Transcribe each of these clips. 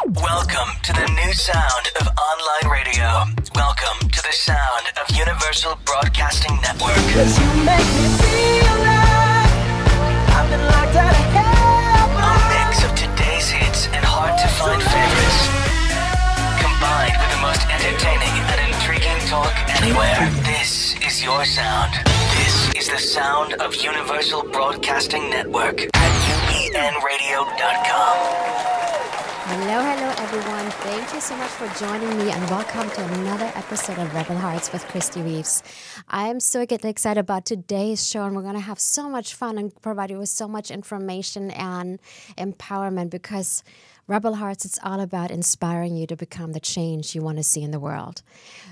Welcome to the new sound of online radio. Welcome to the sound of Universal Broadcasting Network. 'Cause you make me feel like I've been locked out of hell. A mix of today's hits and hard-to-find favorites, combined with the most entertaining and intriguing talk anywhere. This is your sound. This is the sound of Universal Broadcasting Network at UBNradio.com. Hello, everyone. Thank you so much for joining me and welcome to another episode of Rebel Hearts with Kristie Reeves. I'm so excited about today's show, and we're going to have so much fun and provide you with so much information and empowerment, because Rebel Hearts, it's all about inspiring you to become the change you want to see in the world.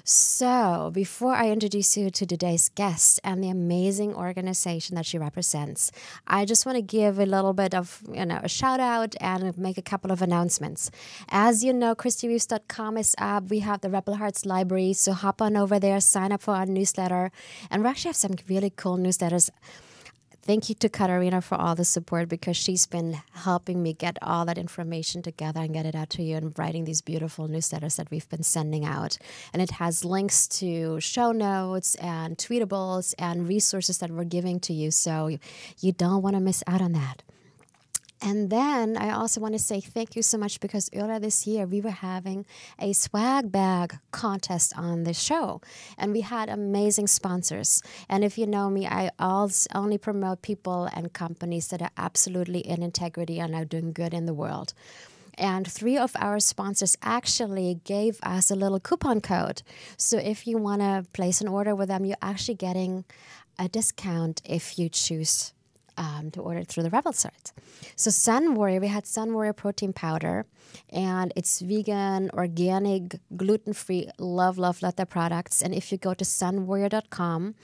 So before I introduce you to today's guest and the amazing organization that she represents, I just want to give a little bit of, a shout out and make a couple of announcements. As you know, KristieReeves.com is up. We have the Rebel Hearts library, so hop on over there, sign up for our newsletter. And we actually have some really cool newsletters. Thank you to Katarina for all the support, because she's been helping me get all that information together and get it out to you and writing these beautiful newsletters that we've been sending out. And it has links to show notes and tweetables and resources that we're giving to you. So you don't want to miss out on that. And then I also want to say thank you so much, because earlier this year we were having a swag bag contest on the show, and we had amazing sponsors. And if you know me, I only promote people and companies that are absolutely in integrity and are doing good in the world. And 3 of our sponsors actually gave us a little coupon code. So if you want to place an order with them, you're actually getting a discount if you choose to order it through the Rebel site. So Sun Warrior, we had Sun Warrior protein powder, and it's vegan, organic, gluten-free, love their products. And if you go to sunwarrior.com,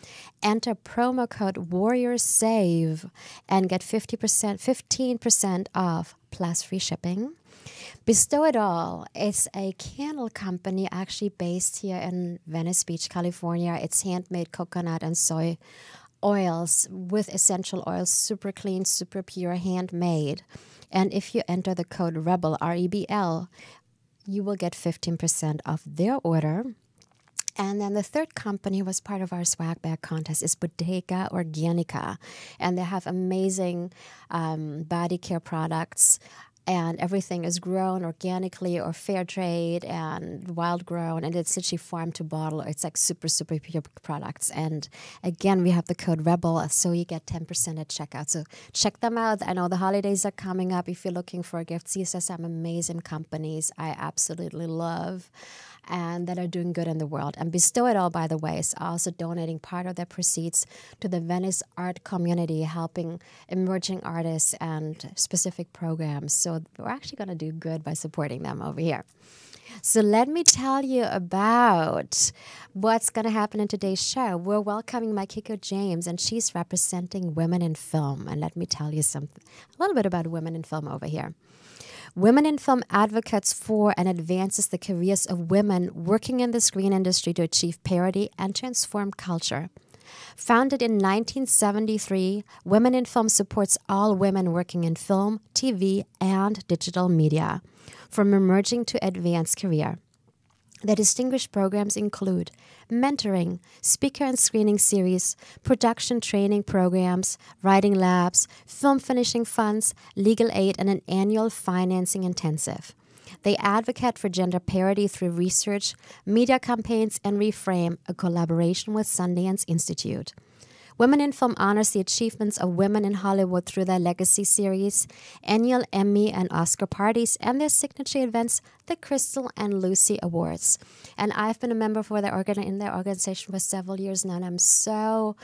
enter promo code WarriorSave and get 15% off plus free shipping. Bestow It All. It's a candle company actually based here in Venice Beach, California. It's handmade coconut and soy oils with essential oils, super clean, super pure, handmade. And if you enter the code REBEL, REBL, you will get 15% off their order. And then the third company who was part of our swag bag contest is Bodega Organica. And they have amazing body care products. And everything is grown organically or fair trade and wild grown. And it's literally farm to bottle. It's like super, super pure products. And again, we have the code REBEL, so you get 10% at checkout. So check them out. I know the holidays are coming up. If you're looking for a gift, these are some amazing companies I absolutely love and that are doing good in the world. And Bestow It All, by the way, is also donating part of their proceeds to the Venice art community, helping emerging artists and specific programs. So we're actually going to do good by supporting them over here. So let me tell you about what's going to happen in today's show. We're welcoming Maikiko James, and she's representing women in film. And let me tell you a little bit about women in film over here. Women in Film advocates for and advances the careers of women working in the screen industry to achieve parity and transform culture. Founded in 1973, Women in Film supports all women working in film, TV, and digital media, from emerging to advanced career. The distinguished programs include mentoring, speaker and screening series, production training programs, writing labs, film finishing funds, legal aid, and an annual financing intensive. They advocate for gender parity through research, media campaigns, and Reframe, a collaboration with Sundance Institute. Women in Film honors the achievements of women in Hollywood through their legacy series, annual Emmy and Oscar parties, and their signature events, the Crystal and Lucy Awards. And I've been a member in their organization for several years now, and I'm so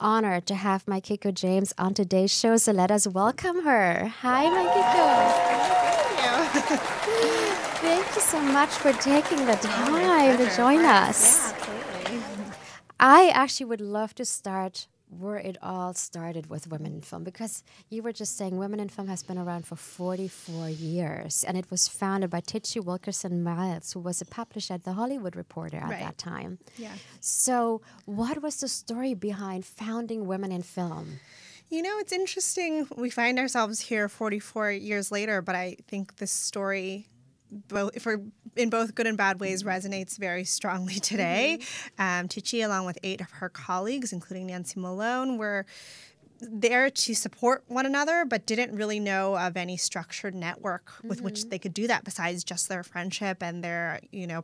honored to have Maikiko James on today's show. So let us welcome her. Hi, Maikiko. Thank you. Thank you so much for taking the time to join us. Yeah, absolutely. I actually would love to start where it all started with Women in Film, because you were just saying Women in Film has been around for 44 years, and it was founded by Titchy Wilkerson Miles, who was a publisher at The Hollywood Reporter at that time. Yeah. So what was the story behind founding Women in Film? You know, it's interesting. We find ourselves here 44 years later, but I think the story in both good and bad ways, resonates very strongly today. Tichy, along with 8 of her colleagues, including Nancy Malone, were there to support one another, but didn't really know of any structured network with which they could do that besides just their friendship and their,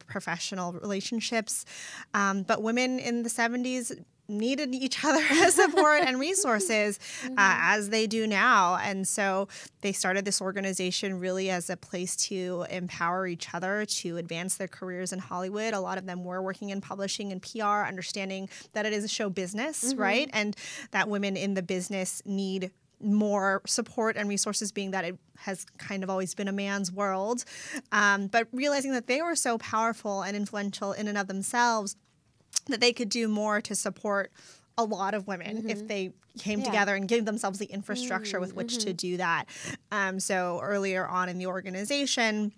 professional relationships. But women in the 70s needed each other's support and resources as they do now. And so they started this organization really as a place to empower each other to advance their careers in Hollywood. A lot of them were working in publishing and PR, understanding that it is a show business, right? And that women in the business need more support and resources, being that it has kind of always been a man's world. But realizing that they were so powerful and influential in and of themselves, that they could do more to support a lot of women if they came together and gave themselves the infrastructure with which to do that. So earlier on in the organization,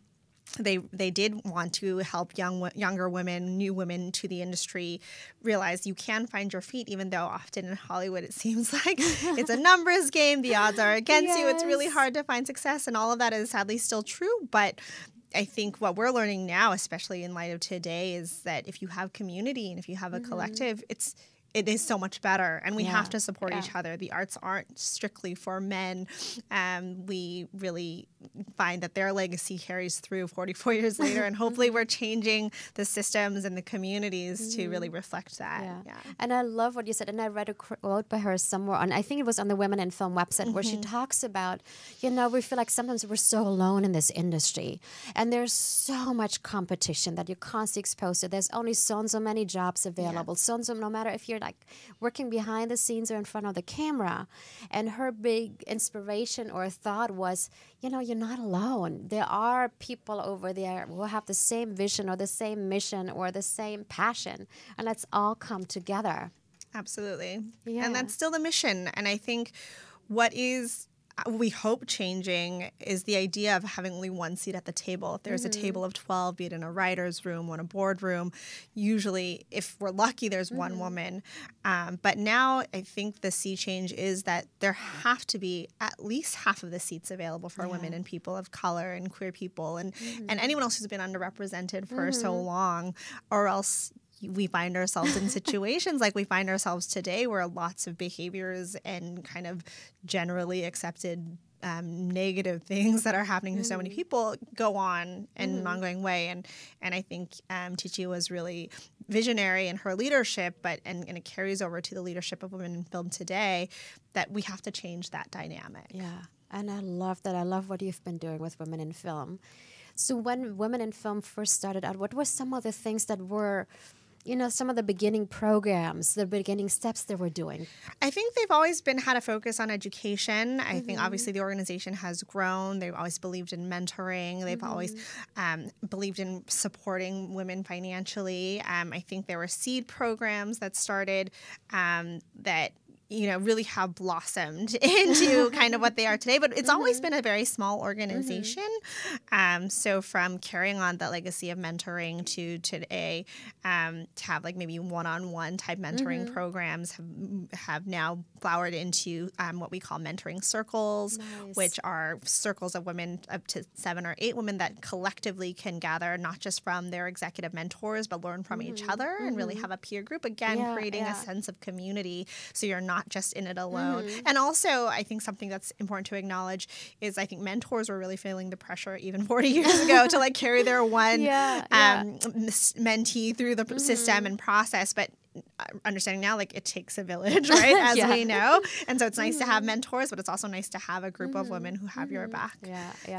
they did want to help younger women, new women to the industry, realize you can find your feet, even though often in Hollywood it seems like it's a numbers game. The odds are against you. It's really hard to find success, and all of that is sadly still true. But I think what we're learning now, especially in light of today, is that if you have community and if you have a collective, it is so much better, and we have to support each other. The arts aren't strictly for men. We really find that their legacy carries through 44 years later, and hopefully we're changing the systems and the communities to really reflect that. Yeah. And I love what you said, and I read a quote by her somewhere on, I think it was on the Women in Film website, where she talks about, we feel like sometimes we're so alone in this industry, and there's so much competition that you're constantly exposed to. There's only so and so many jobs available, so and so, no matter if you're like working behind the scenes or in front of the camera. And her big inspiration or thought was, you're not alone. There are people over there who have the same vision or the same mission or the same passion, and let's all come together. Absolutely. Yeah. And that's still the mission. And I think what we hope changing is the idea of having only one seat at the table. If there's a table of 12, be it in a writer's room or in a boardroom, usually, if we're lucky, there's one woman. But now I think the sea change is that there have to be at least half of the seats available for women and people of color and queer people and anyone else who's been underrepresented for so long, or else we find ourselves in situations like we find ourselves today, where lots of behaviors and kind of generally accepted negative things that are happening to so many people go on in an ongoing way. And I think Tichy was really visionary in her leadership, and it carries over to the leadership of women in film today, that we have to change that dynamic. Yeah, and I love that. I love what you've been doing with women in film. So when Women in Film first started out, what were some of the things that were some of the beginning programs, the beginning steps they were doing? I think they've always had a focus on education. I think obviously the organization has grown. They've always believed in mentoring. They've always believed in supporting women financially. I think there were seed programs that started that really have blossomed into kind of what they are today. But it's always been a very small organization. So from carrying on the legacy of mentoring to today, to have like maybe one-on-one type mentoring programs have now flowered into what we call mentoring circles, which are circles of women, up to 7 or 8 women, that collectively can gather not just from their executive mentors, but learn from each other and really have a peer group, again, creating a sense of community, so you're not just in it alone. And also, I think something that's important to acknowledge is I think mentors were really feeling the pressure even 40 years ago to like carry their one mentee through the system and process, but understanding now, like, it takes a village, right, as we know. And so it's nice to have mentors, but it's also nice to have a group of women who have your back.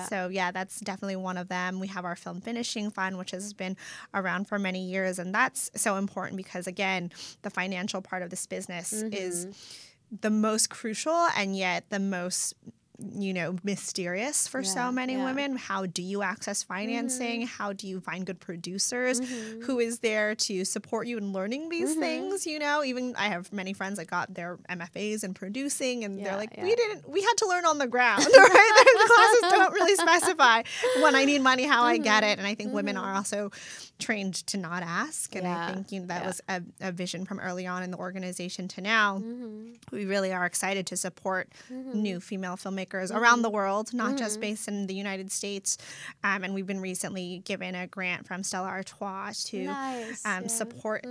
So that's definitely one of them. We have our film finishing fund, which has been around for many years, and that's so important because, again, the financial part of this business is the most crucial and yet the most mysterious for so many women. How do you access financing? How do you find good producers? Who is there to support you in learning these things? Even I have many friends that got their MFAs in producing, and they're like, we had to learn on the ground, right? The classes don't really specify when I need money, how I get it. And I think women are also trained to not ask. And I think that was a vision from early on in the organization to now. We really are excited to support new female filmmakers filmmakers around the world, not just based in the United States. And we've been recently given a grant from Stella Artois to support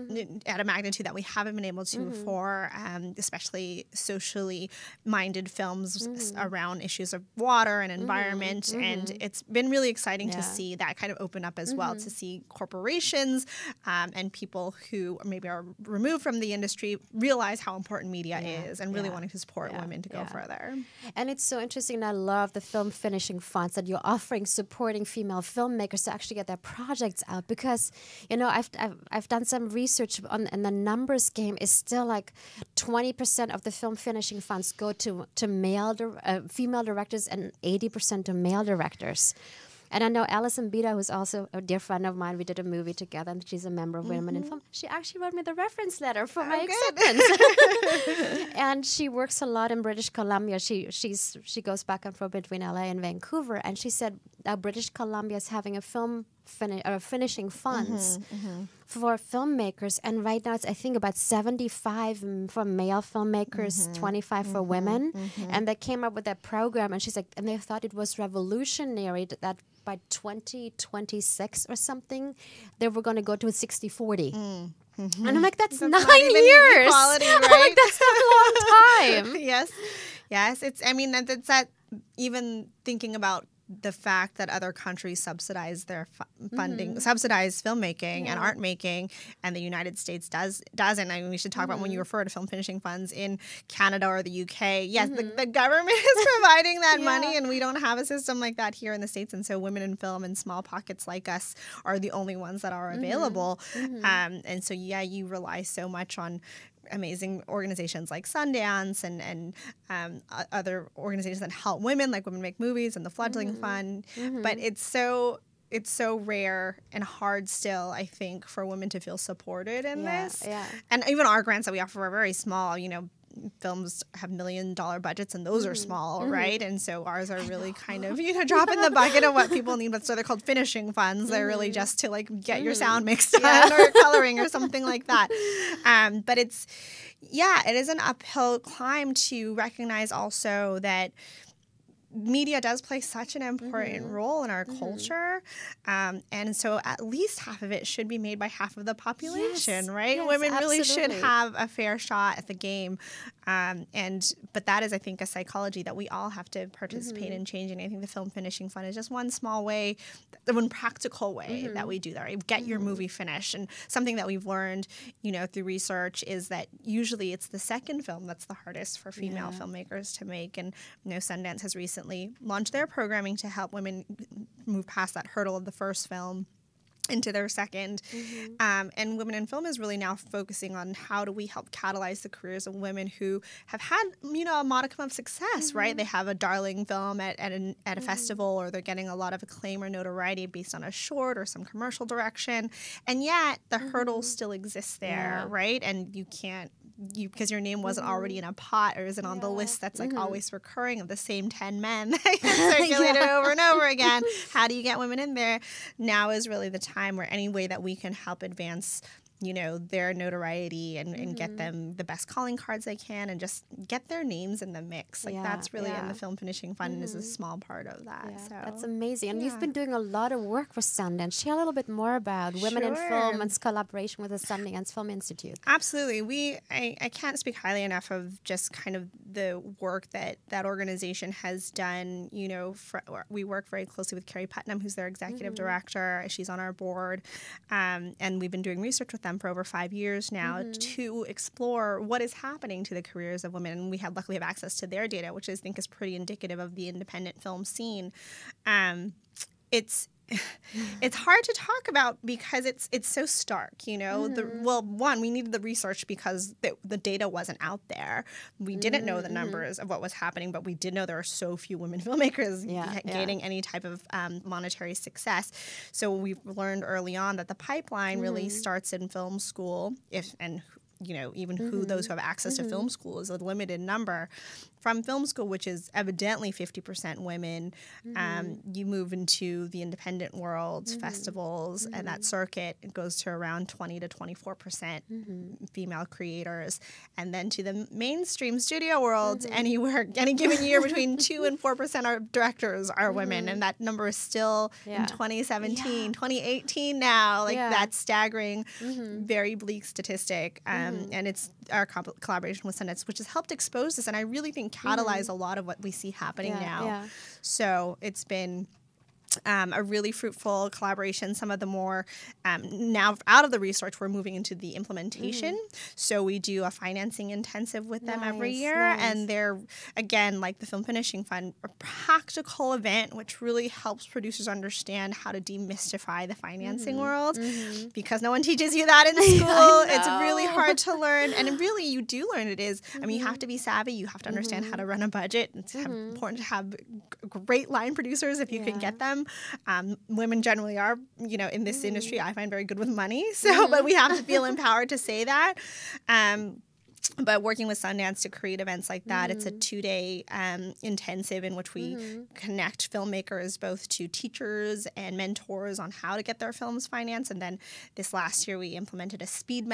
at a magnitude that we haven't been able to for especially socially minded films around issues of water and environment. And it's been really exciting to see that kind of open up as well, to see corporations and people who maybe are removed from the industry realize how important media is and really wanting to support women to go further. And it's so interesting. I love the film finishing funds that you're offering, supporting female filmmakers to actually get their projects out, because I've done some research on, and the numbers game is still like 20% of the film finishing funds go to female directors and 80% to male directors. And I know Alison Bida, who's also a dear friend of mine, we did a movie together, and she's a member of Women in Film. She actually wrote me the reference letter for my acceptance. And she works a lot in British Columbia. She goes back and forth between LA and Vancouver. And she said British Columbia is having a film finishing funds for filmmakers. And right now it's, I think, about 75 for male filmmakers, 25 for women. And they came up with that program. And she's like, and they thought it was revolutionary that by 2026 or something, they were going to go to a 60-40. And I'm like, that's 9 years. Equality, right? I'm like, that's a long time. Yes. It's, I mean, that's that, even thinking about the fact that other countries subsidize their funding, subsidize filmmaking and art making, and the United States doesn't. I mean, we should talk about when you refer to film finishing funds in Canada or the UK. Yes, the government is providing that money, and we don't have a system like that here in the States. And so women in film and small pockets like us are the only ones that are available. And so, you rely so much on amazing organizations like Sundance and other organizations that help women, like Women Make Movies and the Fledgling Fund. But it's so rare and hard still, I think, for women to feel supported in this. And even our grants that we offer are very small. Films have $1 million budgets, and those are small, right? And so ours are really kind of, drop in the bucket of what people need. But so they're called finishing funds. They're really just to get your sound mixed done or coloring or something like that. But it is an uphill climb to recognize also that media does play such an important role in our culture. And so at least half of it should be made by half of the population, right? Yes, women really should have a fair shot at the game. But that is, I think, a psychology that we all have to participate in changing. I think the Film Finishing Fund is just one small way, one practical way that we do that, right? Get your movie finished. And something that we've learned, through research is that usually it's the second film that's the hardest for female filmmakers to make. And Sundance has recently launched their programming to help women move past that hurdle of the first film into their second. And Women in Film is really now focusing on how do we help catalyze the careers of women who have had, a modicum of success, right? They have a darling film at a festival, or they're getting a lot of acclaim or notoriety based on a short or some commercial direction. And yet the hurdle still exists there, right? And you can't, because your name wasn't already in a pot or isn't on the list that's always recurring of the same 10 men that get circulated over and over again. How do you get women in there? Now is really the time where any way that we can help advance their notoriety and get them the best calling cards they can and just get their names in the mix. That's really in the Film Finishing Fund is a small part of that. So that's amazing. And you've been doing a lot of work with Sundance. Share a little bit more about Women in Film and its collaboration with the Sundance Film Institute. Absolutely. I can't speak highly enough of just kind of the work that organization has done. We work very closely with Carrie Putnam, who's their executive director. She's on our board. And we've been doing research with them for over 5 years now to explore what is happening to the careers of women. And we luckily have access to their data, which I think is pretty indicative of the independent film scene. It's hard to talk about because it's so stark, one, we needed the research because the data wasn't out there. We didn't know the numbers of what was happening, but we did know there are so few women filmmakers gaining any type of monetary success. So we've learned early on that the pipeline really starts in film school, even those who have access to film school is a limited number. from film school, which is evidently 50% women, you move into the independent world, festivals, and that circuit. It goes to around 20 to 24% female creators. And then to the mainstream studio world, anywhere, any given year, between 2 and 4% of directors are women. And that number is still in 2017, 2018 now. Like, that's staggering, very bleak statistic. And it's our collaboration with Sundance, which has helped expose this, and I really think catalyze a lot of what we see happening now. So it's been a really fruitful collaboration. Some of the more, now out of the research, we're moving into the implementation. So we do a financing intensive with them every year. And they're, again, like the Film Finishing Fund, a practical event which really helps producers understand how to demystify the financing world. Because no one teaches you that in school. It's really hard to learn. And really, you do learn it is, I mean, you have to be savvy. You have to understand how to run a budget. It's important to have great line producers if you can get them. Women generally are, in this industry, I find very good with money. So, but we have to feel empowered to say that. But working with Sundance to create events like that, it's a 2-day intensive in which we connect filmmakers both to teachers and mentors on how to get their films financed. And then this last year, we implemented a speed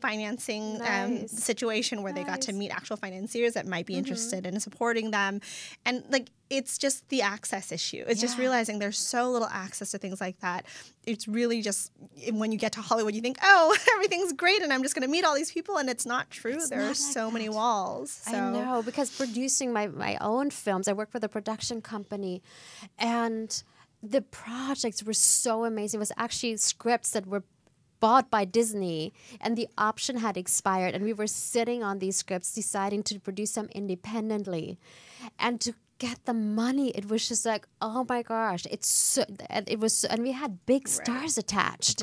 financing situation where they got to meet actual financiers that might be interested in supporting them. And it's just the access issue. It's just realizing there's so little access to things like that. It's really just when you get to Hollywood, you think, oh, everything's great and I'm just going to meet all these people. And it's not true. There are so many walls. So. I know, because producing my own films, I work for the production company, and the projects were so amazing. It was actually scripts that were bought by Disney, and the option had expired, and we were sitting on these scripts deciding to produce them independently. And to get the money, it was just like, oh my gosh, and we had big stars attached,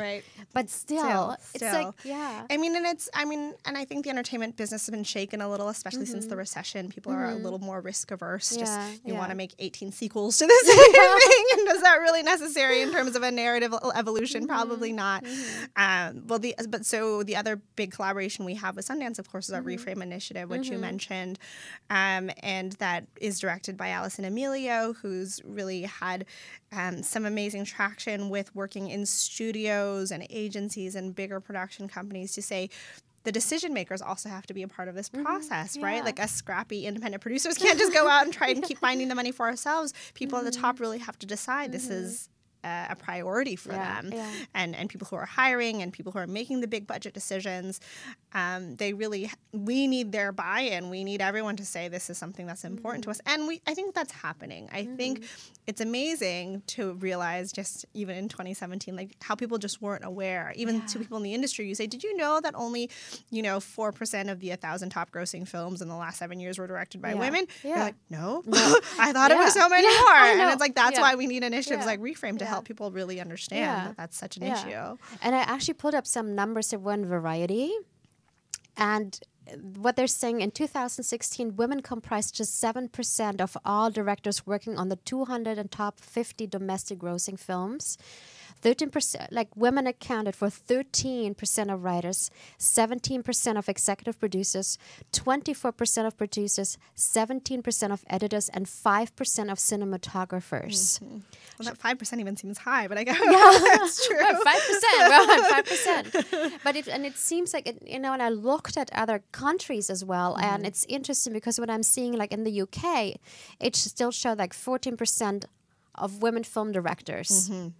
but still, it's like, and I think the entertainment business has been shaken a little, especially since the recession. People are a little more risk averse. You want to make 18 sequels to the same thing, and is that really necessary in terms of a narrative evolution? Probably not. So the other big collaboration we have with Sundance, of course, is our Reframe Initiative, which you mentioned, and that is directed by Allison Emilio, who's really had some amazing traction with working in studios and agencies and bigger production companies to say the decision makers also have to be a part of this process, right? Like us scrappy independent producers can't just go out and try and keep finding the money for ourselves. People at the top really have to decide this is a priority for them. And people who are hiring and people who are making the big budget decisions, we need their buy-in. We need everyone to say this is something that's important to us. And I think that's happening. I think it's amazing to realize just even in 2017, like how people just weren't aware. Even to people in the industry, you say, did you know that only, 4% of the 1,000 top grossing films in the last 7 years were directed by women? You're like, no. I thought it was so many more. And it's like, that's why we need initiatives like Reframe to help people really understand that that's such an issue. And I actually pulled up some numbers of one Variety, and what they're saying in 2016, women comprised just 7% of all directors working on the 200 and top 50 domestic grossing films. 13%, like women accounted for 13% of writers, 17% of executive producers, 24% of producers, 17% of editors, and 5% of cinematographers. Well, that 5% even seems high, but I guess that's true. 5%. But it seems like, and I looked at other countries as well, and it's interesting because what I'm seeing, like in the UK, it still showed like 14% of women film directors, and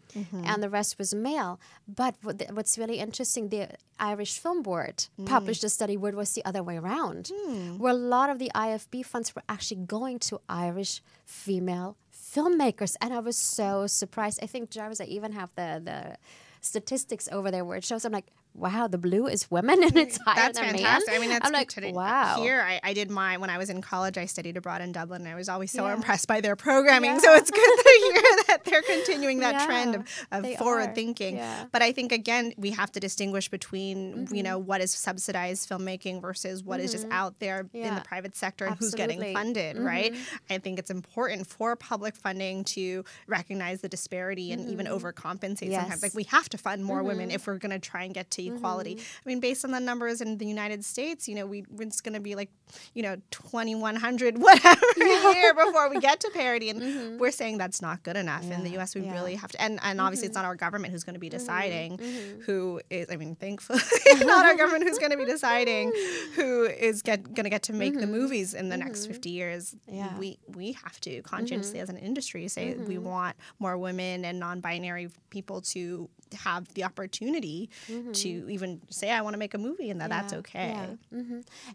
the rest was male. But what's really interesting, the Irish Film Board published a study where it was the other way around, where a lot of the IFB funds were actually going to Irish female filmmakers. And I was so surprised. I think, Jarvis, I even have the statistics over there where it shows, I'm like, wow, the blue is women and it's higher than men. That's fantastic. I mean, that's I'm like, wow. Here, I did mine when I was in college. I studied abroad in Dublin, and I was always so impressed by their programming. So it's good to hear that they're continuing that trend of forward thinking. But I think, again, we have to distinguish between, what is subsidized filmmaking versus what is just out there in the private sector and who's getting funded, right? I think it's important for public funding to recognize the disparity and even overcompensate sometimes. Like, we have to fund more women if we're going to try and get to equality. I mean, based on the numbers in the United States, it's going to be like, 2,100 whatever a year before we get to parity. And we're saying that's not good enough. In the U.S., we really have to. And obviously, it's not our government who's going to be deciding who is, thankfully, it's not our government who's going to be deciding who is going to get to make the movies in the next 50 years. Yeah. We have to conscientiously as an industry say we want more women and non-binary people to have the opportunity to even say, I want to make a movie, and that's okay. Yeah.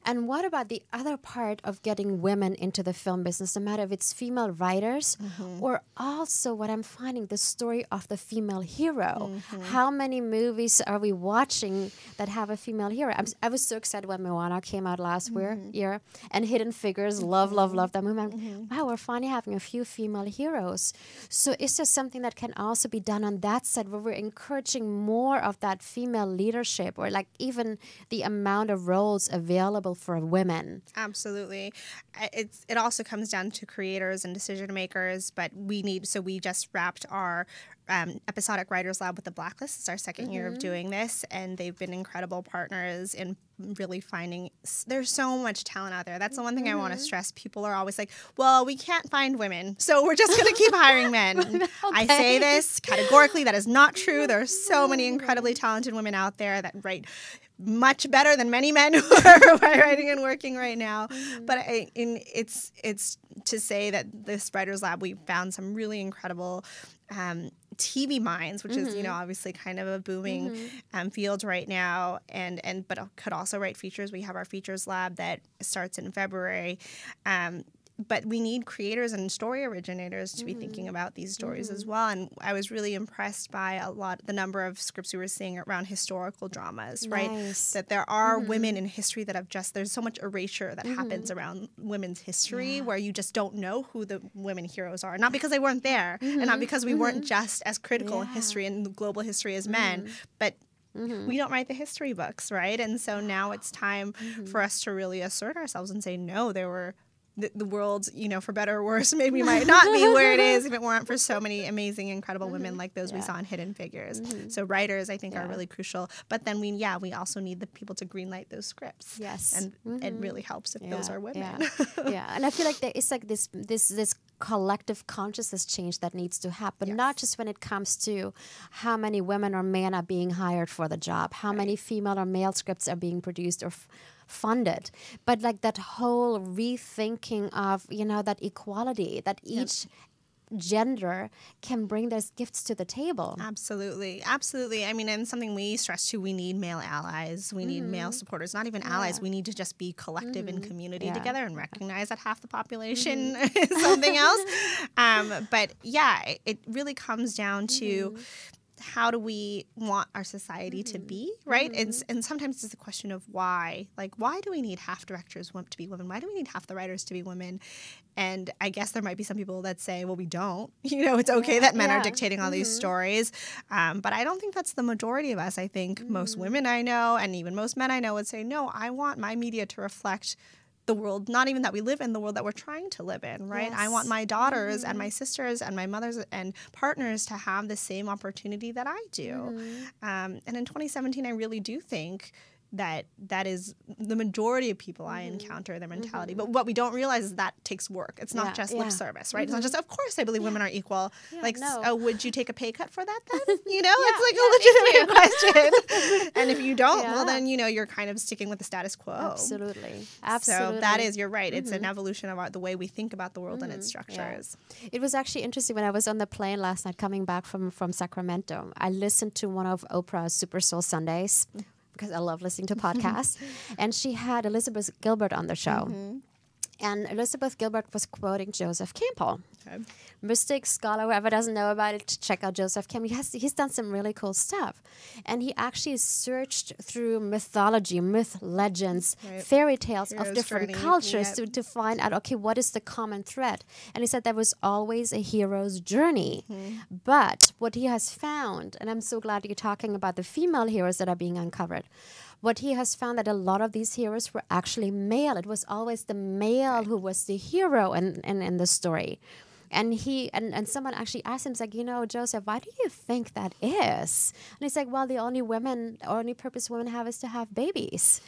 And what about the other part of getting women into the film business, no matter if it's female writers or also what I'm finding, the story of the female hero. How many movies are we watching that have a female hero? I was so excited when Moana came out last year, and Hidden Figures, love that movie. Wow, we're finally having a few female heroes. So is there something that can also be done on that side where we're encouraging more of that female leadership, or like even the amount of roles available for women? Absolutely. It also comes down to creators and decision makers, but we just wrapped our episodic writers lab with the Blacklist. It's our second year of doing this, and they've been incredible partners in really finding there's so much talent out there. That's the one thing I want to stress. People are always like, well, we can't find women, so we're just going to keep hiring men. Okay. I say this categorically. That is not true. There are so many incredibly talented women out there that write much better than many men who are writing and working right now. But it's to say that this Writers Lab, we found some really incredible TV minds, which is obviously kind of a booming field right now, but could also write features. We have our features lab that starts in February. But we need creators and story originators to be thinking about these stories as well. And I was really impressed by the number of scripts we were seeing around historical dramas, right? That there are women in history that have there's so much erasure that happens around women's history where you just don't know who the women heroes are. Not because they weren't there and not because we weren't just as critical in history and global history as men, but we don't write the history books, right? And so now it's time for us to really assert ourselves and say, no, there were the world, for better or worse, maybe might not be where it is if it weren't for so many amazing, incredible women like those we saw in Hidden Figures. So writers, I think, are really crucial. But then we also need the people to greenlight those scripts. Yes. And it really helps if those are women. And I feel like there is like this collective consciousness change that needs to happen, not just when it comes to how many women or men are being hired for the job, how many female or male scripts are being produced or funded, but like that whole rethinking of that equality, that each gender can bring their gifts to the table. Absolutely. I mean, and something we stress too, we need male allies. We need male supporters, not even allies. We need to just be collective in community together and recognize that half the population is something else. But it really comes down to how do we want our society to be, right? And sometimes it's a question of why. Like, why do we need half directors to be women? Why do we need half the writers to be women? And I guess there might be some people that say, well, we don't. It's okay that men are dictating all these stories. But I don't think that's the majority of us. I think most women I know, and even most men I know, would say, no, I want my media to reflect the world, not even that we live in, the world that we're trying to live in, right? Yes. I want my daughters and my sisters and my mothers and partners to have the same opportunity that I do. And in 2017, I really do think that is the majority of people I encounter, their mentality. But what we don't realize is that takes work. It's not just lip service, right? It's not just, of course, I believe women are equal. Would you take a pay cut for that then? It's like a legitimate question. And if you don't, well, then, you're kind of sticking with the status quo. Absolutely. So that is, you're right. It's an evolution of the way we think about the world and its structures. Yeah. It was actually interesting when I was on the plane last night coming back from Sacramento. I listened to one of Oprah's Super Soul Sundays, because I love listening to podcasts. And she had Elizabeth Gilbert on the show. And Elizabeth Gilbert was quoting Joseph Campbell. Okay. Mystic, scholar, whoever doesn't know about it, check out Joseph Campbell. He's done some really cool stuff. And he actually searched through mythology, myth, legends, fairy tales of different cultures to find out, okay, what is the common thread? And he said there was always a hero's journey. But what he has found, and I'm so glad you're talking about the female heroes that are being uncovered, what he has found that a lot of these heroes were actually male. It was always the male who was the hero in the story. And and someone actually asked him, it's like, Joseph, why do you think that is? And he's like, well, the only purpose women have is to have babies.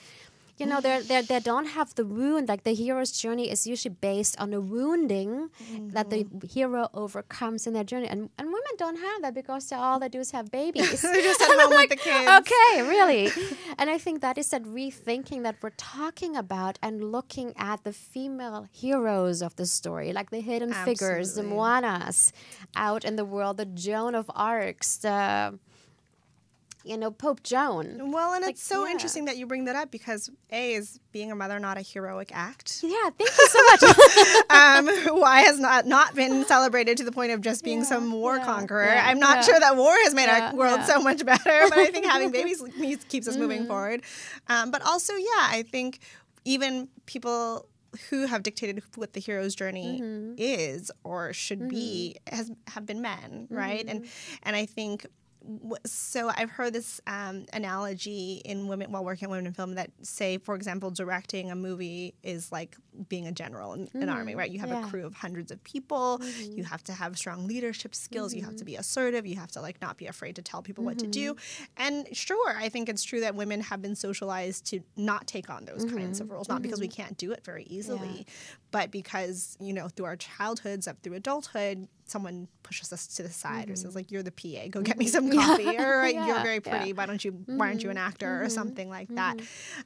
They don't have the wound. Like the hero's journey is usually based on the wounding that the hero overcomes in their journey. And women don't have that because all they do is have babies. They're just at home with the kids. Okay, really. And I think that is that rethinking that we're talking about and looking at the female heroes of the story, like the hidden figures, the Moanas out in the world, the Joan of Arcs, the Pope Joan. Well, and it's so interesting that you bring that up because is being a mother not a heroic act? Yeah, thank you so much. Why has not been celebrated to the point of just being some war conqueror? I'm not sure that war has made our world so much better, but I think having babies keeps us moving forward. But also, I think even people who have dictated what the hero's journey is or should be have been men, right? And I think. So I've heard this analogy in women while working with women in film that say, for example, directing a movie is like being a general in an army, right? You have a crew of hundreds of people. You have to have strong leadership skills. You have to be assertive. You have to not be afraid to tell people what to do. And sure, I think it's true that women have been socialized to not take on those kinds of roles, not because we can't do it very easily, but because, through our childhoods, up through adulthood, someone pushes us to the side or says you're the PA, go get me some coffee, or you're very pretty, why aren't you an actor or something like that.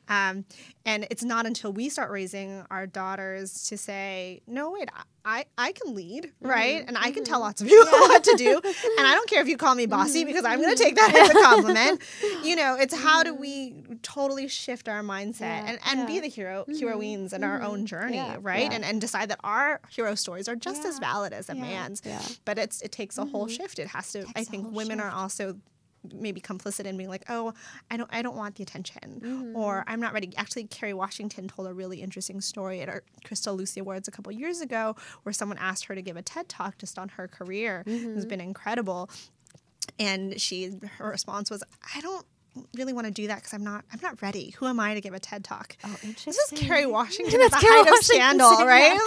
And it's not until we start raising our daughters to say, no, wait, I can lead, right? And I can tell lots of you what to do. And I don't care if you call me bossy because I'm going to take that as a compliment. It's how do we totally shift our mindset and be the heroines in our own journey, right? And decide that our hero stories are just as valid as a man's. But it takes a whole shift. It has to. I think women are also maybe complicit in being like, oh, I don't want the attention, or I'm not ready. Actually, Kerry Washington told a really interesting story at our Crystal Lucy Awards a couple years ago, where someone asked her to give a TED Talk just on her career. It's been incredible, and her response was, I don't really want to do that because I'm not ready. Who am I to give a TED Talk? Oh, interesting. This is Kerry Washington at the height of scandal, right?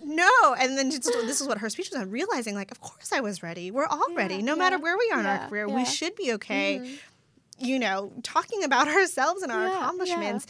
No. And then this is what her speech was on, realizing of course I was ready. We're all ready. No matter where we are in our career, we should be okay. Talking about ourselves and our accomplishments,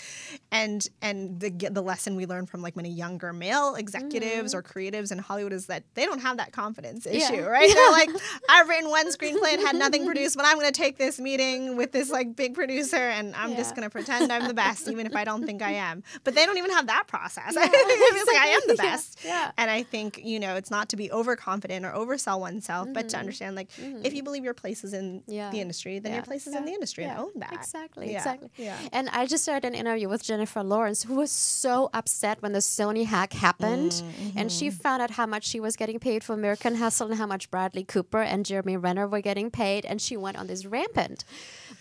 and the lesson we learn from many younger male executives or creatives in Hollywood is that they don't have that confidence issue, right? They're like, I've written one screenplay and had nothing produced, but I'm going to take this meeting with this big producer and I'm just going to pretend I'm the best, even if I don't think I am. But they don't even have that process. It's I am the best. And I think it's not to be overconfident or oversell oneself, but to understand if you believe your place is in the industry, then your place is in the industry. And own that. Exactly. Yeah. And I just heard an interview with Jennifer Lawrence, who was so upset when the Sony hack happened. And she found out how much she was getting paid for American Hustle and how much Bradley Cooper and Jeremy Renner were getting paid. And she went on this rampant.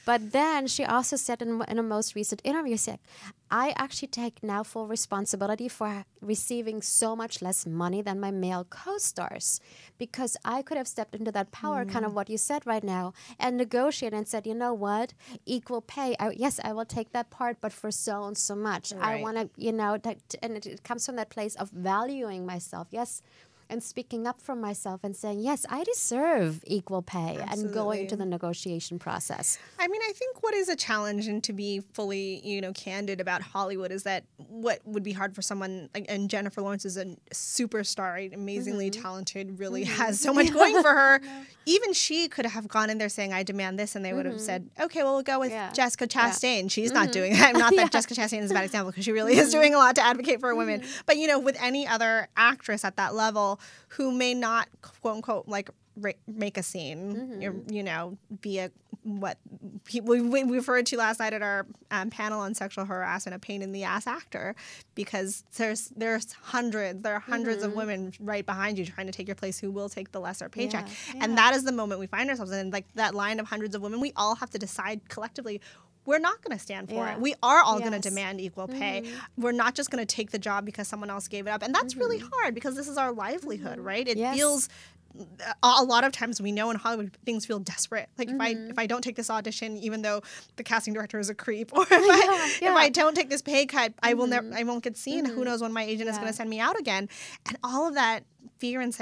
But then she also said in a most recent interview, she said, I actually take now full responsibility for receiving so much less money than my male co-stars, because I could have stepped into that power, kind of what you said right now, and negotiated and said, you know what, equal pay. Yes, I will take that part, but for so and so much. Right. I want to, and it comes from that place of valuing myself. Yes. And speaking up for myself and saying, yes, I deserve equal pay. Absolutely. And going into the negotiation process. I mean, I think what is a challenge, and to be fully, candid about Hollywood, is that what would be hard for someone, and Jennifer Lawrence is a superstar, amazingly talented, really has so much going for her. Even she could have gone in there saying, I demand this, and they would have said, okay, well, we'll go with Jessica Chastain. She's not doing that. Not that Jessica Chastain is a bad example, because she really is doing a lot to advocate for women. But, with any other actress at that level who may not, quote unquote, make a scene, be what we referred to last night at our panel on sexual harassment, a pain in the ass actor, because there are hundreds of women right behind you trying to take your place who will take the lesser paycheck. And that is the moment we find ourselves in, that line of hundreds of women. We all have to decide collectively, we're not going to stand for it. We are all going to demand equal pay. We're not just going to take the job because someone else gave it up. And that's really hard, because this is our livelihood, right? It feels, a lot of times we know in Hollywood things feel desperate. If I don't take this audition, even though the casting director is a creep, or if I don't take this pay cut, I won't get seen. Who knows when my agent is going to send me out again. And all of that fear and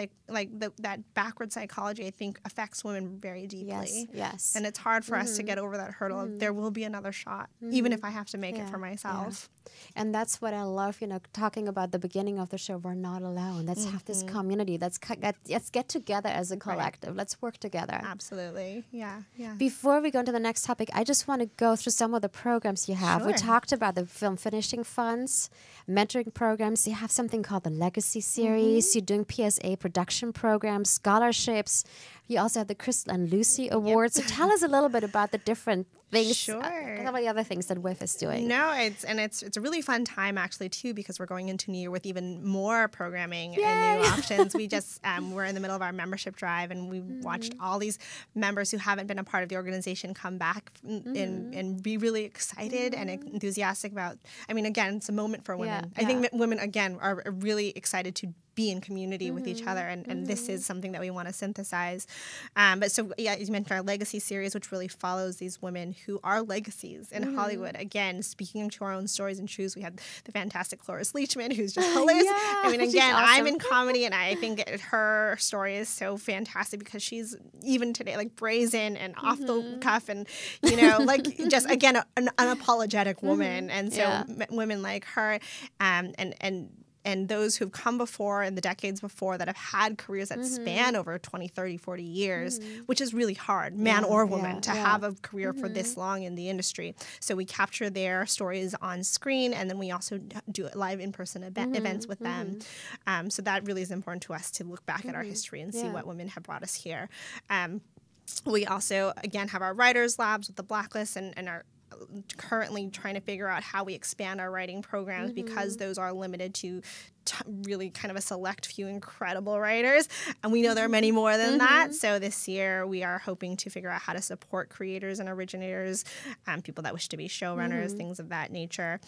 that backward psychology, I think, affects women very deeply. Yes. And it's hard for us to get over that hurdle of there will be another shot, even if I have to make it for myself. And that's what I love, talking about the beginning of the show. We're not alone. Let's have this community. Let's get together as a collective. Right. Let's work together. Absolutely. Yeah. Before we go into the next topic, I just want to go through some of the programs you have. Sure. We talked about the film finishing funds, mentoring programs. You have something called the Legacy Series. You're doing PSA production programs, scholarships. You also have the Crystal and Lucy Awards. So tell us a little bit about the different things. Sure. Some of the other things that WIF is doing. No, it's a really fun time actually too, because we're going into New Year with even more programming and new options. We just we're in the middle of our membership drive, and we watched all these members who haven't been a part of the organization come back and be really excited and enthusiastic about. I mean, again, it's a moment for women. I think that women again are really excited to be in community with each other, and this is something that we want to synthesize. But so, as you mentioned, our Legacy Series, which really follows these women who are legacies in Hollywood. Again, speaking to our own stories and truths, we had the fantastic Cloris Leachman, who's just hilarious. I mean, again, awesome. I'm in comedy, and I think her story is so fantastic because she's, even today, like brazen and off the cuff and, just, again, an unapologetic woman. And so women like her and those who've come before in the decades before that have had careers that span over 20, 30, 40 years, which is really hard, man or woman, to have a career for this long in the industry. So we capture their stories on screen, and then we also do live in-person events with them. So that really is important to us to look back at our history and see what women have brought us here. We also, again, have our writers' labs with the Blacklist and are currently trying to figure out how we expand our writing programs because those are limited to really kind of a select few incredible writers, and we know there are many more than that. So this year we are hoping to figure out how to support creators and originators, people that wish to be showrunners, things of that nature.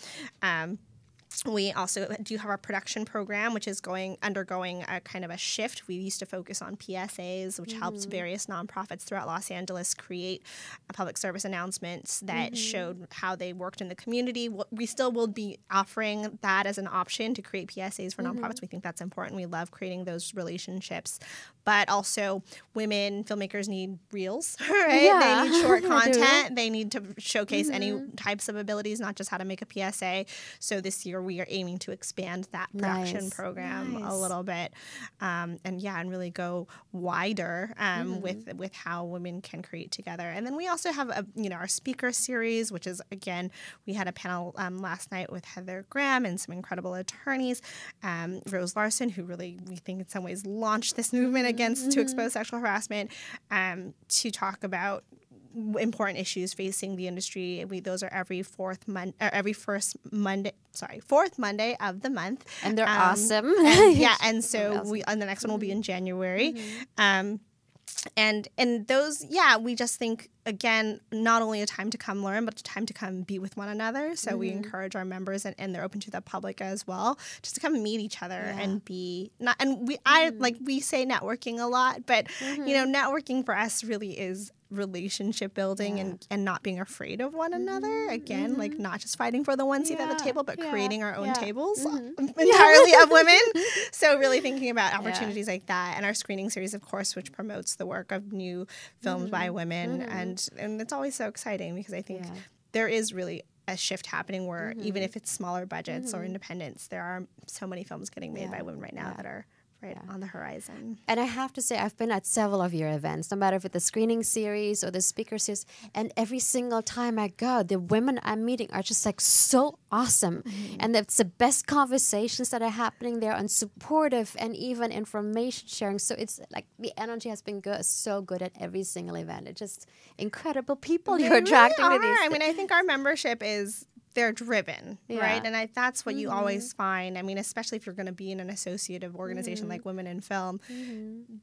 We also do have our production program, which is undergoing a kind of a shift. We used to focus on PSAs, which helped various nonprofits throughout Los Angeles create public service announcements that showed how they worked in the community. We still will be offering that as an option to create PSAs for nonprofits. We think that's important. We love creating those relationships. But also, women filmmakers need reels, right? Yeah, they need short content. They need to showcase any types of abilities, not just how to make a PSA. So this year we are aiming to expand that production program a little bit, and really go wider with how women can create together. And then we also have our speaker series, which is, again, we had a panel last night with Heather Graham and some incredible attorneys, Rosette Larson, who really, we think in some ways launched this movement to expose sexual harassment, to talk about important issues facing the industry. Those are every fourth Monday of the month, and they're awesome. And so and the next one will be in January. And those, we just think, again, not only a time to come learn, but a time to come be with one another. So we encourage our members, and they're open to the public as well, just to come meet each other and be not. And we say networking a lot, but networking for us really is relationship building and not being afraid of one another. Again, like not just fighting for the one seat at the table, but creating our own tables entirely of women. So really thinking about opportunities like that, and our screening series, of course, which promotes the work of new films by women, and it's always so exciting because I think there is really a shift happening where even if it's smaller budgets or independents, there are so many films getting made by women right now that are on the horizon. And I have to say, I've been at several of your events, no matter if it's the screening series or the speaker series, and every single time I go, the women I'm meeting are just like so awesome. And it's the best conversations that are happening there, and supportive, and even information sharing. So it's like the energy has been so good at every single event. It's just incredible people you're attracting to these. I mean, I think our membership is, they're driven, right? And that's what you always find. I mean, especially if you're going to be in an associative organization like Women in Film,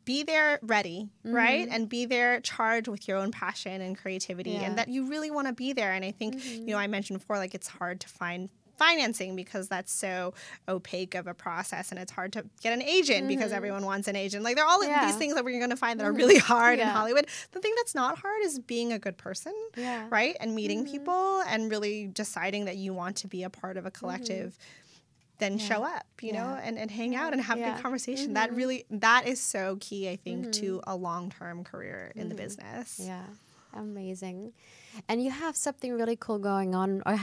be there ready, right? And be there charged with your own passion and creativity, and that you really want to be there. And I think, I mentioned before, like it's hard to find financing because that's so opaque of a process, and it's hard to get an agent because everyone wants an agent. Like there are all these things that we're going to find that are really hard in Hollywood. The thing that's not hard is being a good person, right? And meeting people and really deciding that you want to be a part of a collective then show up, you know, and hang out and have good conversation. That is so key, I think, to a long-term career in the business. Yeah, amazing. And you have something really cool going on, or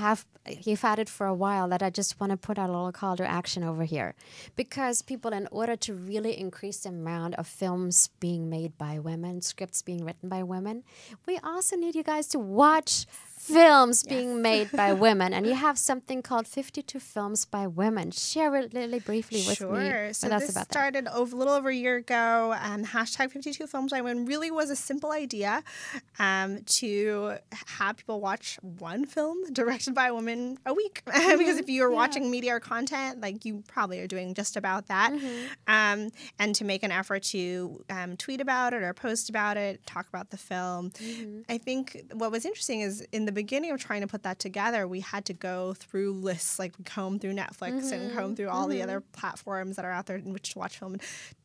you've had it for a while, that I just want to put out a little call to action over here. Because people, in order to really increase the amount of films being made by women, scripts being written by women, we also need you guys to watch films being made by women. And you have something called 52 Films by Women. Share it really briefly with me. Sure. So this started a little over a year ago. Hashtag 52 Films by Women really was a simple idea to have people watch one film directed by a woman a week. Because if you're watching media or content, like, you probably are doing just about that. And to make an effort to tweet about it or post about it, talk about the film. I think what was interesting is in the beginning of trying to put that together, we had to go through lists, like comb through Netflix and comb through all the other platforms that are out there in which to watch film.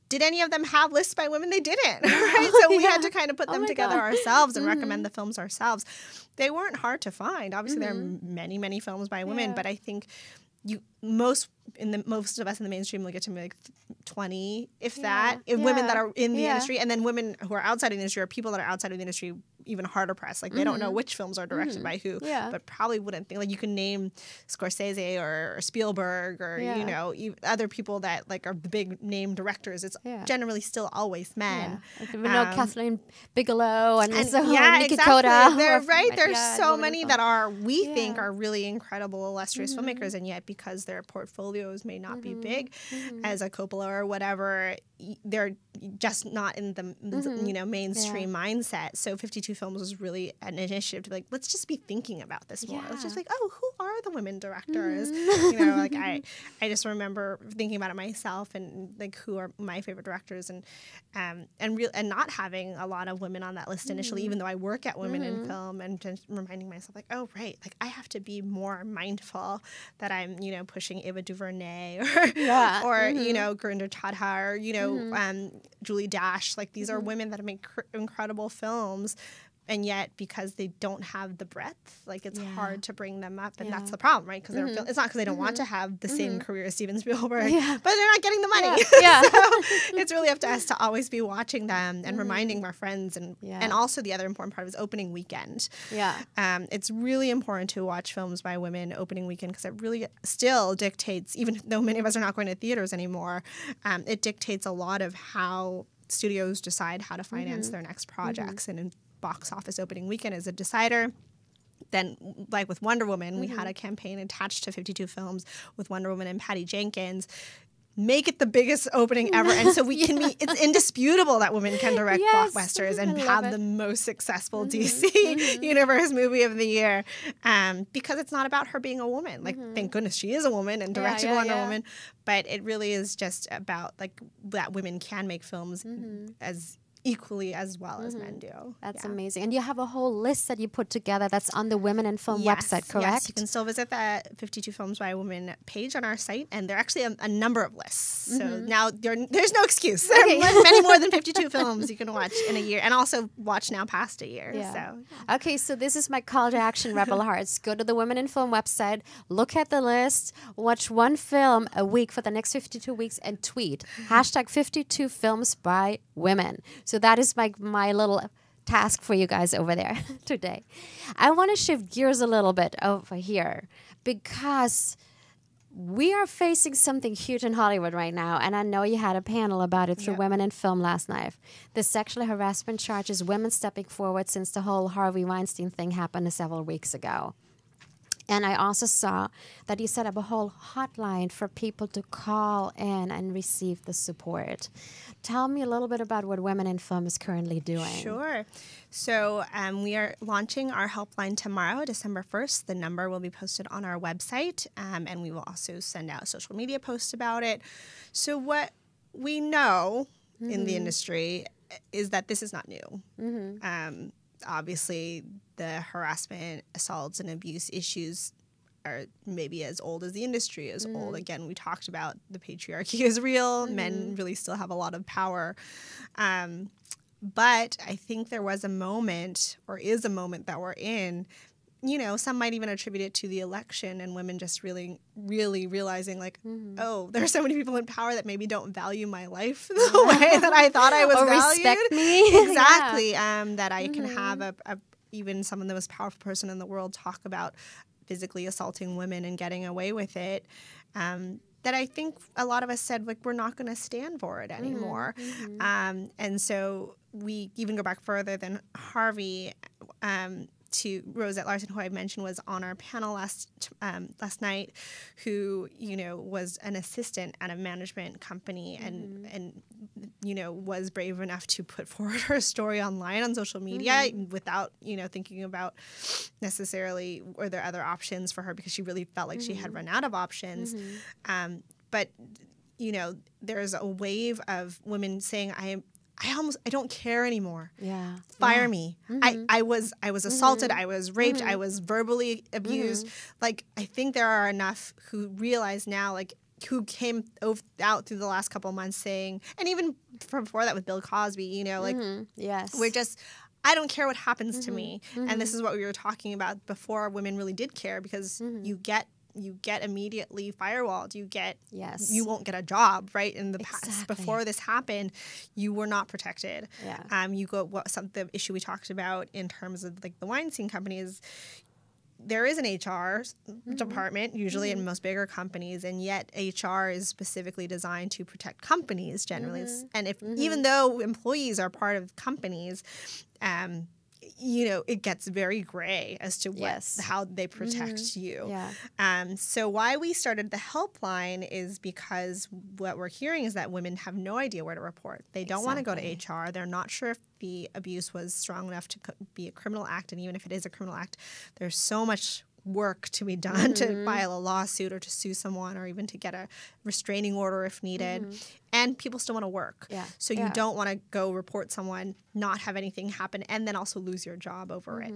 Did any of them have lists by women? They didn't, right? So we had to kind of put them together ourselves and recommend the films ourselves. They weren't hard to find. Obviously, there are many, many films by women, but I think most of us in the mainstream will get to like 20, if that, women that are in the industry, and then women who are outside of the industry, or people that are outside of the industry, even harder pressed. Like, they don't know which films are directed by who, but probably wouldn't think, like, you can name Scorsese or Spielberg or, you know, other people that, like, are the big name directors. It's generally still always men. We know Kathleen Bigelow and so Nikki exactly. Coda. There's so many that we think are really incredible, illustrious filmmakers, and yet because their portfolios may not be big as a Coppola or whatever, they're just not in the you know, mainstream mindset. So 52 Films was really an initiative to be like, let's just be thinking about this more. Let's just be like, oh, who are the women directors? You know, like, I just remember thinking about it myself, and like, who are my favorite directors, and not having a lot of women on that list initially, even though I work at Women in Film, and just reminding myself, like, oh, right, like, I have to be more mindful that I'm, you know, pushing Ava DuVernay or you know, Gurinder Chadha, or, you know, Julie Dash. Like, these are women that make incredible films, and yet because they don't have the breadth, like, it's hard to bring them up, and that's the problem, right? Because it's not because they don't want to have the same career as Steven Spielberg, but they're not getting the money. So it's really up to us to always be watching them and reminding our friends, and also the other important part is opening weekend. It's really important to watch films by women opening weekend, because it really still dictates, even though many of us are not going to theaters anymore, it dictates a lot of how studios decide how to finance their next projects. And in box office opening weekend is a decider. Then, like with Wonder Woman, we had a campaign attached to 52 Films with Wonder Woman and Patty Jenkins. Make it the biggest opening ever. And so we can be, it's indisputable that women can direct blockbusters and have the most successful DC Universe movie of the year. Because it's not about her being a woman. Like, thank goodness she is a woman and directed Wonder Woman. But it really is just about, like, that women can make films as equally as well as men do. That's amazing. And you have a whole list that you put together that's on the Women in Film website, correct? Yes, you can still visit the 52 Films by Women page on our site, and there are actually a number of lists. So now there's no excuse. There are many more than 52 films you can watch in a year, and also watch now past a year. Okay, so this is my call to action, Rebel Hearts. Go to the Women in Film website, look at the list, watch one film a week for the next 52 weeks, and tweet hashtag 52 Films by Women. So that is my little task for you guys over there today. I want to shift gears a little bit over here, because we are facing something huge in Hollywood right now, and I know you had a panel about it through Women in Film last night. The sexual harassment charges, women stepping forward since the whole Harvey Weinstein thing happened several weeks ago. And I also saw that you set up a whole hotline for people to call in and receive the support. Tell me a little bit about what Women in Film is currently doing. Sure. So we are launching our helpline tomorrow, December 1st. The number will be posted on our website, and we will also send out social media posts about it. So what we know in the industry is that this is not new. Obviously, the harassment, assaults, and abuse issues are maybe as old as the industry is old. Again, we talked about the patriarchy is real. Men really still have a lot of power. But I think there was a moment, or is a moment that we're in some might even attribute it to the election and women just really, really realizing like, oh, there are so many people in power that maybe don't value my life the way that I thought I was or valued. Respect me. Exactly. That I can have even some of the most powerful person in the world talk about physically assaulting women and getting away with it. That I think a lot of us said, like, we're not going to stand for it anymore. And so we even go back further than Harvey to Rosette Larson, who I mentioned was on our panel last night, who, was an assistant at a management company and was brave enough to put forward her story online on social media without, thinking about necessarily were there other options for her, because she really felt like she had run out of options. But, there's a wave of women saying, I don't care anymore. Yeah. Fire me. I was assaulted. I was raped. I was verbally abused. Like, I think there are enough who realize now, like, who came out through the last couple of months saying, and even from before that with Bill Cosby, Yes. we're just, I don't care what happens to me. And this is what we were talking about before women really did care, because you get immediately firewalled. You won't get a job, right? In the past, before this happened, you were not protected. Yeah. The issue we talked about in terms of like the Weinstein company is there is an HR department, usually in most bigger companies, and yet HR is specifically designed to protect companies generally. And if even though employees are part of companies, it gets very gray as to how they protect you. Yeah. So why we started the helpline is because what we're hearing is that women have no idea where to report. They don't want to go to HR. They're not sure if the abuse was strong enough to be a criminal act. And even if it is a criminal act, there's so much work to be done to file a lawsuit or to sue someone or even to get a restraining order if needed. And people still want to work. So you don't want to go report someone, not have anything happen, and then also lose your job over it.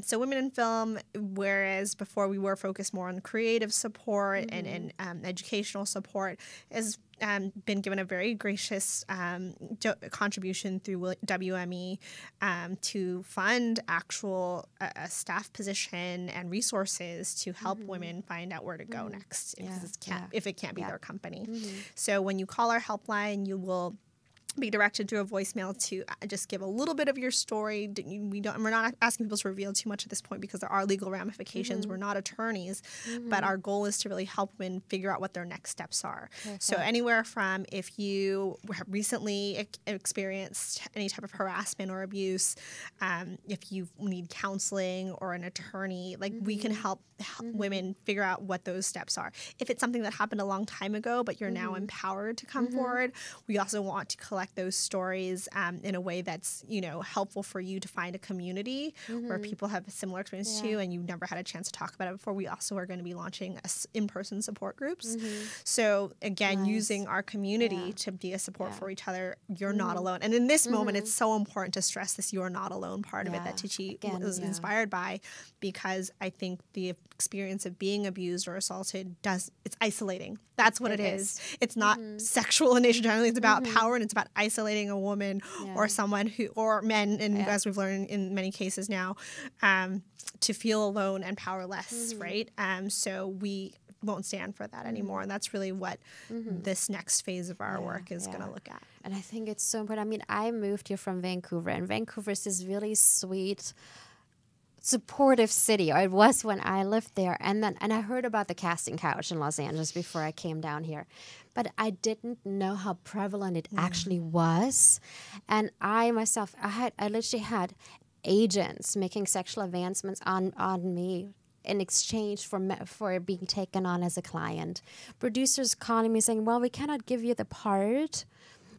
So women in film, whereas before we were focused more on creative support and educational support, has been given a very gracious contribution through WME to fund actual staff position and resources to help women find out where to go next if it can't be their company. So when you call our helpline, you will be directed through a voicemail to just give a little bit of your story. We're not asking people to reveal too much at this point because there are legal ramifications. We're not attorneys, but our goal is to really help women figure out what their next steps are. So anywhere from if you have recently experienced any type of harassment or abuse, if you need counseling or an attorney, like we can help women figure out what those steps are. If it's something that happened a long time ago, but you're now empowered to come forward, we also want to collect those stories in a way that's, helpful for you to find a community where people have a similar experience to you and you've never had a chance to talk about it before. We also are going to be launching in-person support groups. So again, using our community to be a support for each other. You're not alone. And in this moment, it's so important to stress this you're not alone part of it that Tichy was inspired by, because I think the experience of being abused or assaulted it's isolating. That's what it is. It's not sexual in nature generally. It's about power, and it's about isolating a woman or someone or men, and as we've learned in many cases now, to feel alone and powerless, right? So we won't stand for that anymore. And that's really what this next phase of our work is going to look at. And I think it's so important. I mean, I moved here from Vancouver, and Vancouver is this really sweet, supportive city, or it was when I lived there. And I heard about the casting couch in Los Angeles before I came down here, but I didn't know how prevalent it actually was. And I myself, I literally had agents making sexual advancements on me in exchange for being taken on as a client. Producers calling me saying, well, we cannot give you the part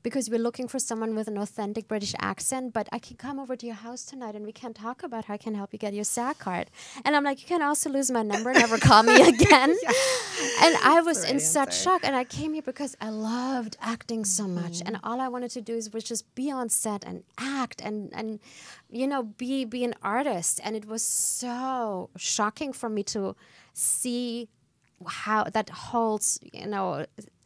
because we're looking for someone with an authentic British accent, but I can come over to your house tonight and we can talk about how I can help you get your SAG card. And I'm like, you can also lose my number, never call me again. And I was in such shock. And I came here because I loved acting so much. And all I wanted to do was just be on set and act and be an artist. And it was so shocking for me to see how that whole,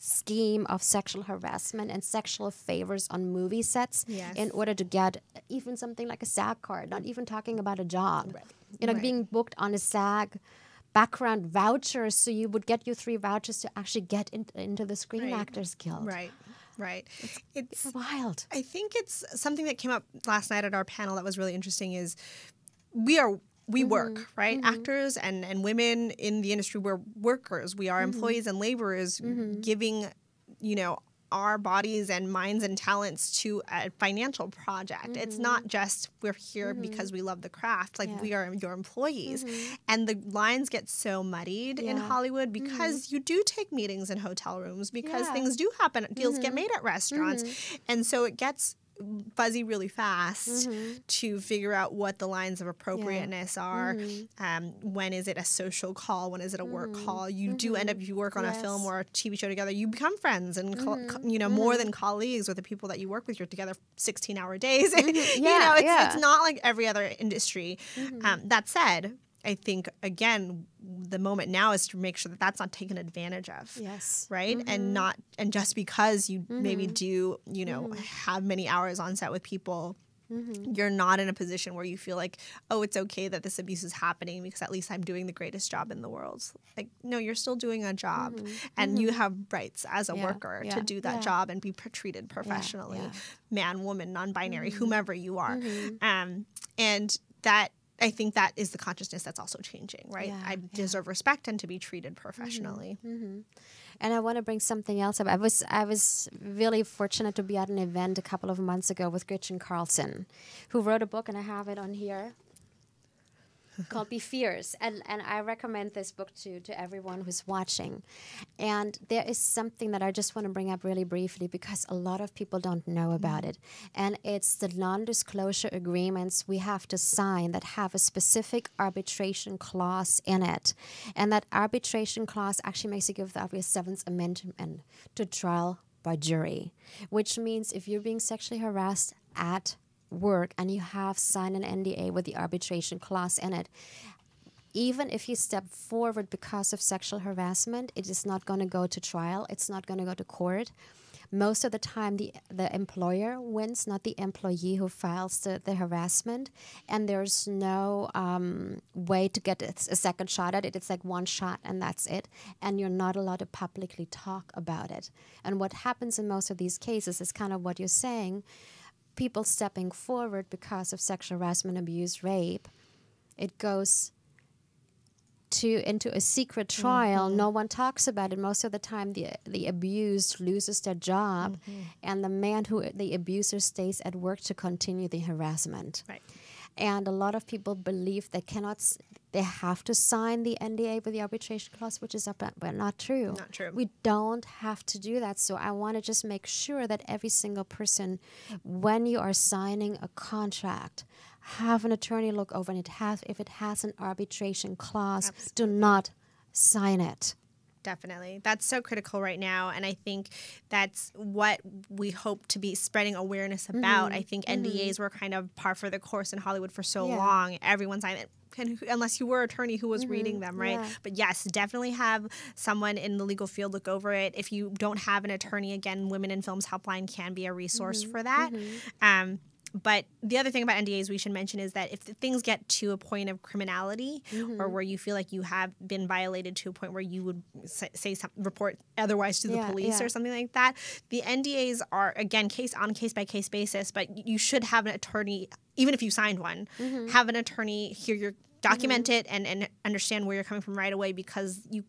scheme of sexual harassment and sexual favors on movie sets in order to get even something like a SAG card, not even talking about a job. being booked on a SAG background voucher, so you would get your 3 vouchers to actually get into the Screen Actors Guild. Right. It's wild. I think it's something that came up last night at our panel that was really interesting is we work, right? Actors and women in the industry, we're workers. We are employees and laborers giving, our bodies and minds and talents to a financial project. It's not just we're here because we love the craft. Like we are your employees. And the lines get so muddied in Hollywood because you do take meetings in hotel rooms, because things do happen. Deals get made at restaurants. And so it gets fuzzy really fast to figure out what the lines of appropriateness are. When is it a social call? When is it a work call? You do end up, if you work on a film or a TV show together, you become friends and more than colleagues with the people that you work with. You're together 16-hour days. It's not like every other industry. That said, I think, again, the moment now is to make sure that that's not taken advantage of. Yes. Right? And just because you maybe do, have many hours on set with people, you're not in a position where you feel like, oh, it's okay that this abuse is happening because at least I'm doing the greatest job in the world. Like, no, you're still doing a job and you have rights as a worker to do that job and be treated professionally, man, woman, non-binary, whomever you are. And that, I think that is the consciousness that's also changing, right? I deserve respect and to be treated professionally. And I want to bring something else up. I was really fortunate to be at an event a couple of months ago with Gretchen Carlson, who wrote a book, and I have it on here, called Be Fierce. And I recommend this book to everyone who's watching. And there is something that I just want to bring up really briefly because a lot of people don't know about it. And it's the non-disclosure agreements we have to sign that have a specific arbitration clause in it. And that arbitration clause actually makes you give the obvious 7th Amendment to trial by jury, which means if you're being sexually harassed at work and you have signed an NDA with the arbitration clause in it, even if you step forward because of sexual harassment, it is not going to go to trial. It's not going to go to court. Most of the time, the employer wins, not the employee who files the harassment. And there's no way to get a second shot at it. It's like one shot and that's it. And you're not allowed to publicly talk about it. And what happens in most of these cases is kind of what you're saying. People stepping forward because of sexual harassment, abuse, rape, it goes into a secret trial. No one talks about it. Most of the time, the abused loses their job, and the man the abuser stays at work to continue the harassment. Right. And a lot of people believe they have to sign the NDA with the arbitration clause, which is but not true. Not true. We don't have to do that. So I want to just make sure that every single person, when you are signing a contract, have an attorney look over, and if it has an arbitration clause, do not sign it. Definitely. That's so critical right now. And I think that's what we hope to be spreading awareness about. I think NDAs were kind of par for the course in Hollywood for so long. Everyone signed it. Unless you were an attorney who was reading them, right? Yeah. But yes, definitely have someone in the legal field look over it. If you don't have an attorney, again, Women in Films Helpline can be a resource for that. But the other thing about NDAs we should mention is that if things get to a point of criminality or where you feel like you have been violated to a point where you would report otherwise to the police or something like that, the NDAs are, again, case by case basis, but you should have an attorney, even if you signed one, have an attorney hear your document it and understand where you're coming from right away, because we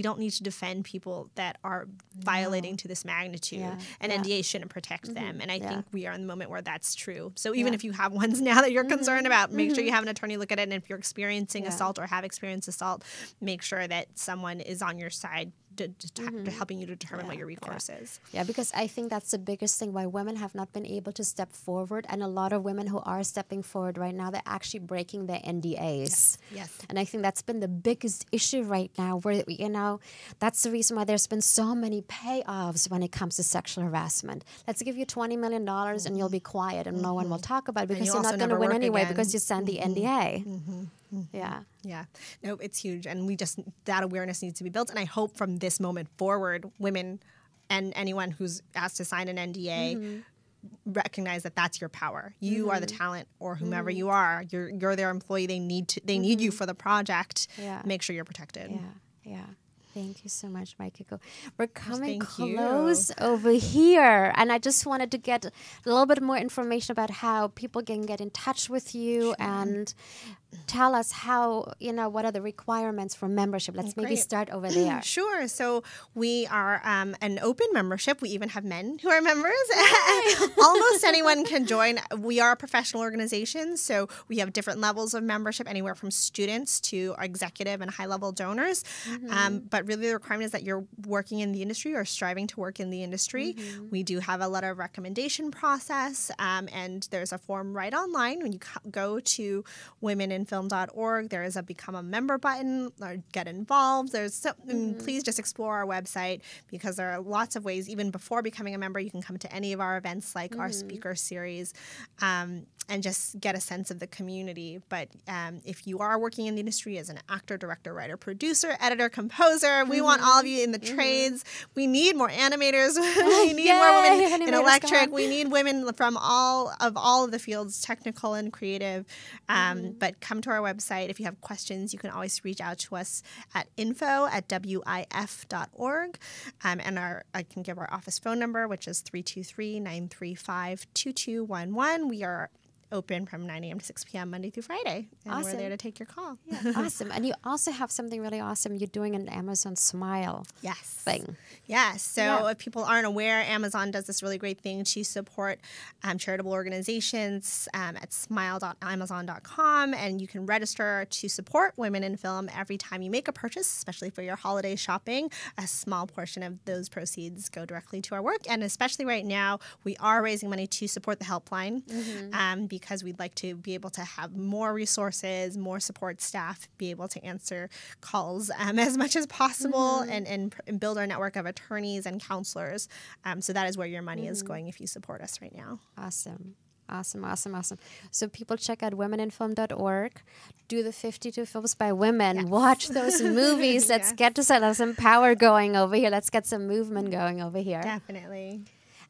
don't need to defend people that are violating to this magnitude. And NDAs shouldn't protect them. And I think we are in the moment where that's true. So even if you have ones now that you're concerned about, make sure you have an attorney look at it. And if you're experiencing assault or have experienced assault, make sure that someone is on your side to helping you to determine what your recourse is. Yeah, because I think that's the biggest thing why women have not been able to step forward. And a lot of women who are stepping forward right now, they're actually breaking their NDAs. Yes. And I think that's been the biggest issue right now, where, that's the reason why there's been so many payoffs when it comes to sexual harassment. Let's give you $20 million and you'll be quiet and no one will talk about it, because you're not going to win anyway because you signed the NDA. Yeah. No, it's huge. And that awareness needs to be built. And I hope from this moment forward, women and anyone who's asked to sign an NDA recognize that that's your power. You are the talent, or whomever you are. You're their employee. They need you for the project. Yeah. Make sure you're protected. Yeah. Thank you so much, Maikiko. We're coming Thank close over here. And I just wanted to get a little bit more information about how people can get in touch with you and tell us how, what are the requirements for membership? Let's maybe start over there. Sure. So we are an open membership. We even have men who are members. Almost anyone can join. We are a professional organization, so we have different levels of membership, anywhere from students to executive and high-level donors. But really the requirement is that you're working in the industry or striving to work in the industry. We do have a letter of recommendation process, and there's a form right online. When you go to womeninfilm.org, there is a Become a Member button or Get Involved. Please just explore our website, because there are lots of ways. Even before becoming a member, you can come to any of our events, like our speaker series, and just get a sense of the community. But if you are working in the industry as an actor, director, writer, producer, editor, composer, we want all of you in the trades. We need more animators. We need more women in electric. We need women from all of the fields, technical and creative. But come to our website. If you have questions, you can always reach out to us at info@wif.org. And I can give our office phone number, which is 323-935-2211. We are open from 9 a.m. to 6 p.m. Monday through Friday. And we're there to take your call. Yeah, awesome. And you also have something really awesome. You're doing an Amazon Smile thing. Yes. So if people aren't aware, Amazon does this really great thing to support charitable organizations at smile.amazon.com. And you can register to support women in film every time you make a purchase, especially for your holiday shopping. A small portion of those proceeds go directly to our work. And especially right now, we are raising money to support the helpline. Because we'd like to be able to have more resources, more support staff, be able to answer calls as much as possible, and build our network of attorneys and counselors. So that is where your money is going if you support us right now. Awesome. So people check out womeninfilm.org, do the 52 films by women, watch those movies. Let's get to some power going over here. Let's get some movement going over here. Definitely.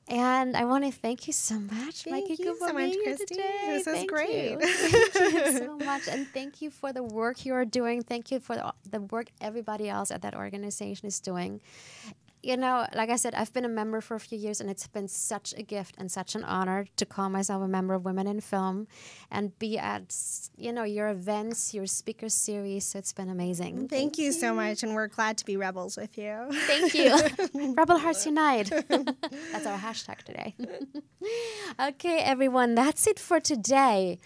And I want to thank you so much, Thank Maikiko, you so much, Kristie. This is great. Thank you so much. And thank you for the work you are doing. Thank you for the work everybody else at that organization is doing. Like I said, I've been a member for a few years, and it's been such a gift and such an honor to call myself a member of Women in Film and be at, your events, your speaker series. So it's been amazing. Thank you so much, and we're glad to be rebels with you. Thank you. Rebel Hearts Unite. That's our hashtag today. Okay, everyone, that's it for today.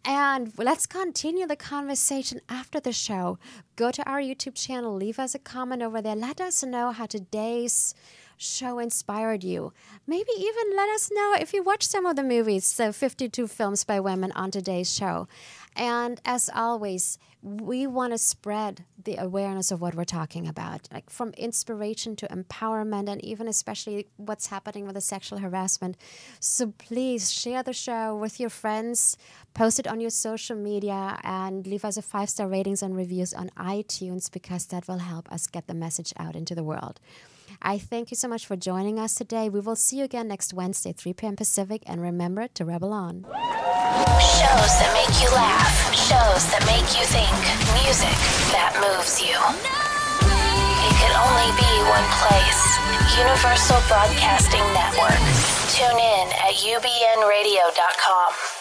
And let's continue the conversation after the show. Go to our YouTube channel, leave us a comment over there. Let us know how today's show inspired you. Maybe even let us know if you watched some of the movies, so 52 films by women on today's show. And as always, we want to spread the awareness of what we're talking about, like from inspiration to empowerment, and even especially what's happening with the sexual harassment. So please share the show with your friends, post it on your social media, and leave us a 5-star ratings and reviews on iTunes, because that will help us get the message out into the world. I thank you so much for joining us today. We will see you again next Wednesday, 3 p.m. Pacific, and remember to rebel on. Shows that make you laugh. Shows that make you think. Music that moves you. It can only be one place. Universal Broadcasting Network. Tune in at ubnradio.com.